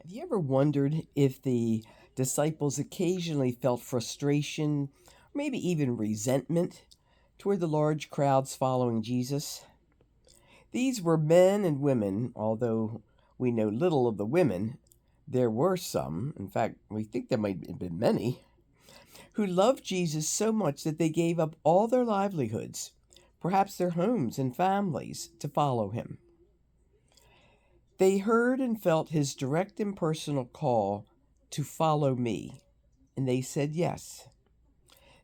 Have you ever wondered if the disciples occasionally felt frustration, or maybe even resentment, toward the large crowds following Jesus? These were men and women, although we know little of the women. There were some, in fact, we think there might have been many, who loved Jesus so much that they gave up all their livelihoods, perhaps their homes and families, to follow him. They heard and felt his direct and personal call to follow me, and they said yes.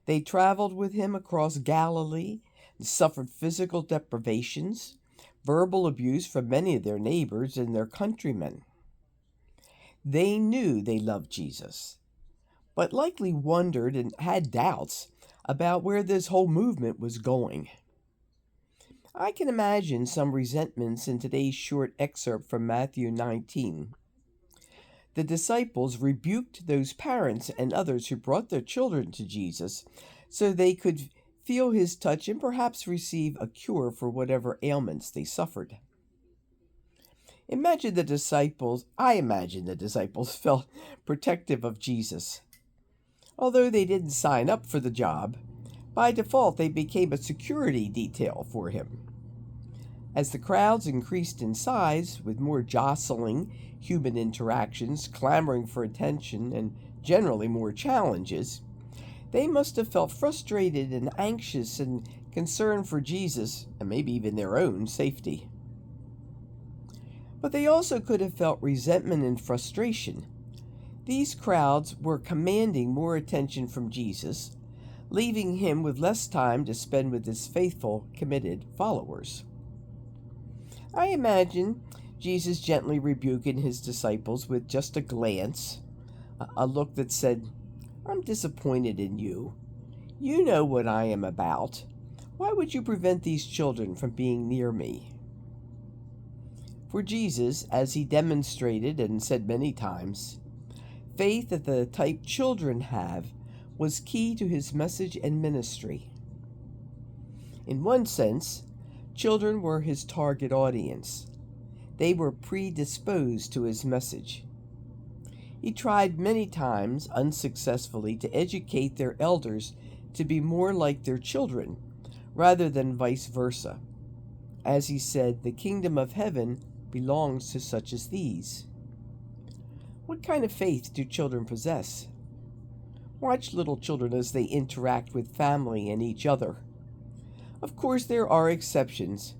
They traveled with him across Galilee and suffered physical deprivations, verbal abuse from many of their neighbors and their countrymen. They knew they loved Jesus, but likely wondered and had doubts about where this whole movement was going. I can imagine some resentments in today's short excerpt from Matthew 19. The disciples rebuked those parents and others who brought their children to Jesus so they could feel his touch and perhaps receive a cure for whatever ailments they suffered. I imagine the disciples felt protective of Jesus. Although they didn't sign up for the job, by default they became a security detail for him. As the crowds increased in size, with more jostling, human interactions, clamoring for attention, and generally more challenges, they must have felt frustrated and anxious and concerned for Jesus, and maybe even their own safety. But they also could have felt resentment and frustration. These crowds were commanding more attention from Jesus, leaving him with less time to spend with his faithful, committed followers. I imagine Jesus gently rebuking his disciples with just a glance, a look that said, "I'm disappointed in you. You know what I am about. Why would you prevent these children from being near me?" For Jesus, as he demonstrated and said many times, faith of the type children have was key to his message and ministry. In one sense, children were his target audience. They were predisposed to his message. He tried many times, unsuccessfully, to educate their elders to be more like their children, rather than vice versa. As he said, the kingdom of heaven belongs to such as these. What kind of faith do children possess? Watch little children as they interact with family and each other. Of course, there are exceptions,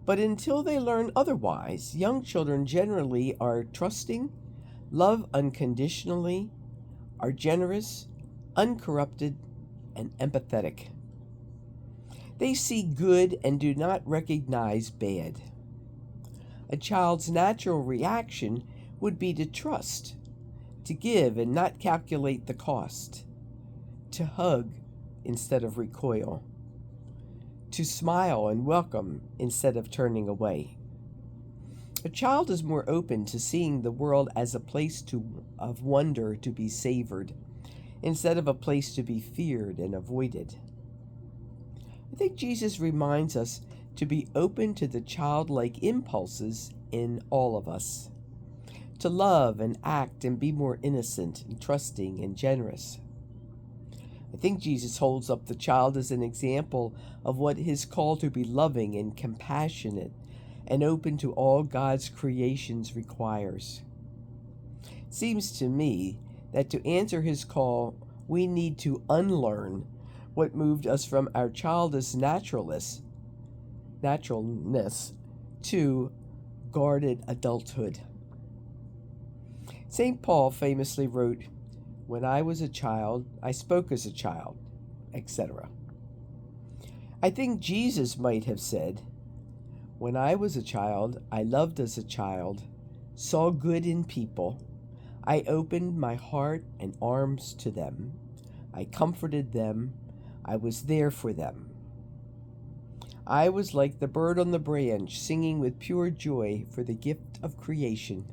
but until they learn otherwise, young children generally are trusting, love unconditionally, are generous, uncorrupted, and empathetic. They see good and do not recognize bad. A child's natural reaction would be to trust, to give and not calculate the cost, to hug instead of recoil, to smile and welcome instead of turning away. A child is more open to seeing the world as a place of wonder to be savored, instead of a place to be feared and avoided. I think Jesus reminds us to be open to the childlike impulses in all of us, to love and act and be more innocent and trusting and generous. I think Jesus holds up the child as an example of what his call to be loving and compassionate and open to all God's creations requires. It seems to me that to answer his call, we need to unlearn what moved us from our childish naturalness to guarded adulthood. St. Paul famously wrote, "When I was a child, I spoke as a child," etc. I think Jesus might have said, "When I was a child, I loved as a child, saw good in people. I opened my heart and arms to them. I comforted them. I was there for them. I was like the bird on the branch, singing with pure joy for the gift of creation.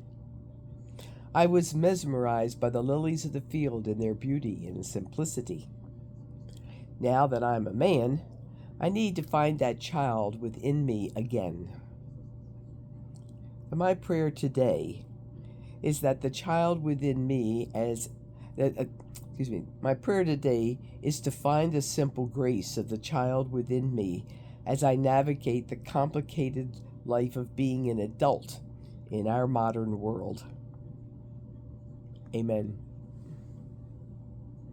I was mesmerized by the lilies of the field in their beauty and simplicity. Now that I'm a man, I need to find that child within me again." And my prayer today is that the child within me my prayer today is to find the simple grace of the child within me as I navigate the complicated life of being an adult in our modern world. Amen.